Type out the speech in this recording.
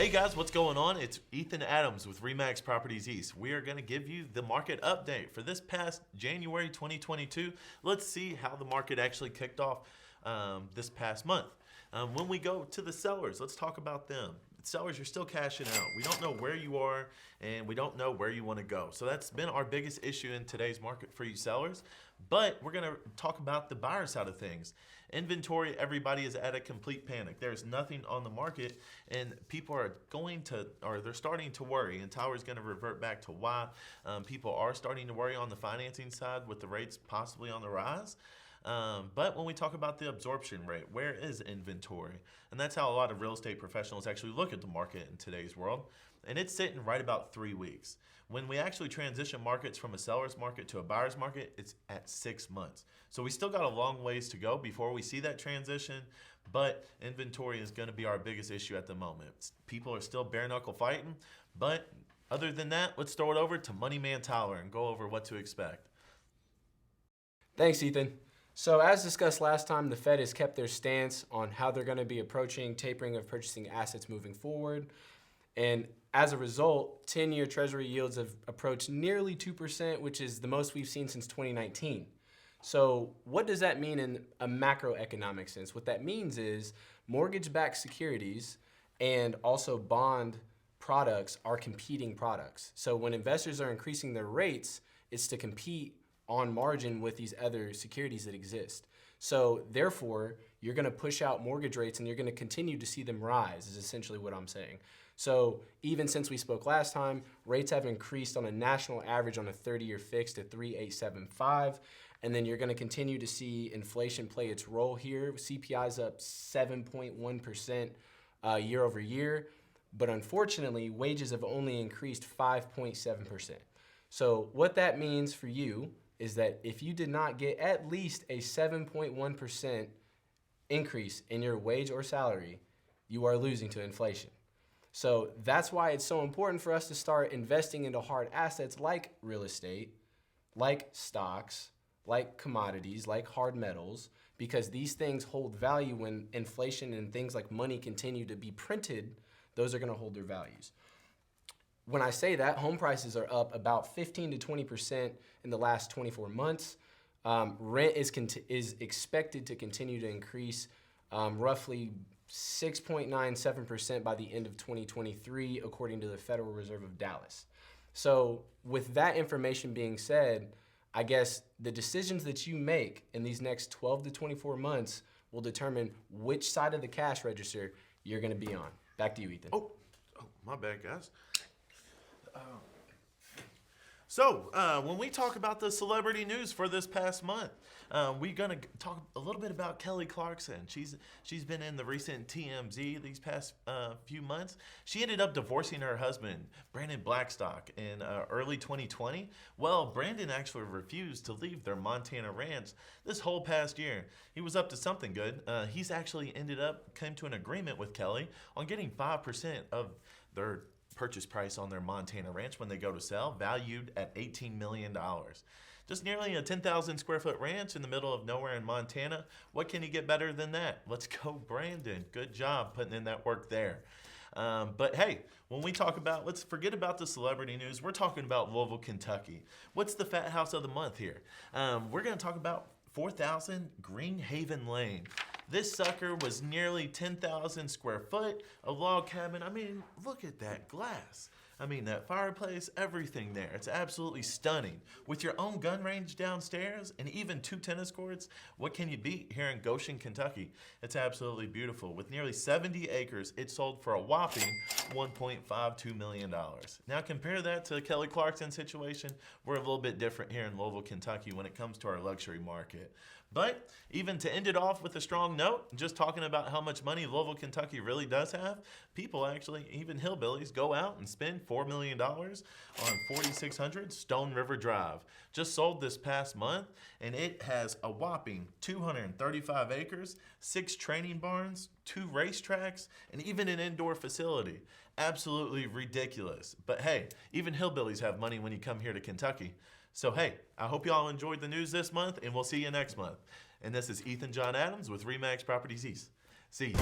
Hey guys, what's going on? It's Ethan Adams with RE/MAX Properties East. We are going to give you the market update for this past January 2022. Let's see how the market actually kicked off this past month. When we go to the sellers, let's talk about them. Sellers, you're still cashing out. We don't know where you are and we don't know where you want to go. So that's been our biggest issue in today's market for you sellers. But we're going to talk about the buyer side of things. Inventory, everybody is at a complete panic. There's nothing on the market and people are they're starting to worry, and Tyler's going to revert back to why people are starting to worry on the financing side with the rates possibly on the rise. But when we talk about the absorption rate, where is inventory? And that's how a lot of real estate professionals actually look at the market in today's world. And it's sitting right about 3 weeks. When we actually transition markets from a seller's market to a buyer's market, it's at 6 months. So we still got a long ways to go before we see that transition, but inventory is going to be our biggest issue at the moment. People are still bare knuckle fighting, but other than that, let's throw it over to Money Man Tyler and go over what to expect. Thanks, Ethan. So as discussed last time, the Fed has kept their stance on how they're going to be approaching tapering of purchasing assets moving forward. And as a result, 10-year Treasury yields have approached nearly 2%, which is the most we've seen since 2019. So what does that mean in a macroeconomic sense? What that means is mortgage-backed securities and also bond products are competing products. So when investors are increasing their rates, it's to compete on margin with these other securities that exist. So therefore, you're going to push out mortgage rates and you're going to continue to see them rise, is essentially what I'm saying. So even since we spoke last time, rates have increased on a national average on a 30-year fix to 3.875. And then you're going to continue to see inflation play its role here. CPI is up 7.1% year over year. But unfortunately, wages have only increased 5.7%. So what that means for you is that if you did not get at least a 7.1% increase in your wage or salary, you are losing to inflation. So that's why it's so important for us to start investing into hard assets like real estate, like stocks, like commodities, like hard metals, because these things hold value when inflation and things like money continue to be printed. Those are going to hold their values. When I say that, home prices are up about 15 to 20% in the last 24 months. Rent is expected to continue to increase roughly 6.97% by the end of 2023, according to the Federal Reserve of Dallas. So with that information being said, I guess the decisions that you make in these next 12 to 24 months will determine which side of the cash register you're going to be on. Back to you, Ethan. Oh, my bad, guys. So when we talk about the celebrity news for this past month, we're going to talk a little bit about Kelly Clarkson. She's been in the recent TMZ these past few months. She ended up divorcing her husband, Brandon Blackstock, in early 2020. Well, Brandon actually refused to leave their Montana ranch this whole past year. He was up to something good. He's actually came to an agreement with Kelly on getting 5% of their purchase price on their Montana ranch when they go to sell, valued at $18 million. Just nearly a 10,000 square foot ranch in the middle of nowhere in Montana. What can you get better than that? Let's go, Brandon. Good job putting in that work there. But hey, when we talk about, let's forget about the celebrity news. We're talking about Louisville, Kentucky. What's the fat house of the month here? We're going to talk about 4,000 Greenhaven Lane. This sucker was nearly 10,000 square foot, a log cabin. I mean, look at that glass. I mean, that fireplace, everything there. It's absolutely stunning. With your own gun range downstairs and even 2 tennis courts, what can you beat here in Goshen, Kentucky? It's absolutely beautiful. With nearly 70 acres, it sold for a whopping $1.52 million. Now compare that to the Kelly Clarkson situation. We're a little bit different here in Louisville, Kentucky when it comes to our luxury market. But even to end it off with a strong note, just talking about how much money Louisville, Kentucky really does have, people actually, even hillbillies, go out and spend $4 million on 4600 Stone River Drive. Just sold this past month, and it has a whopping 235 acres, 6 training barns, 2 racetracks, and even an indoor facility. Absolutely ridiculous. But hey, even hillbillies have money when you come here to Kentucky. So hey, I hope y'all enjoyed the news this month, and we'll see you next month. And this is Ethan John Adams with RE/MAX Properties East. See you.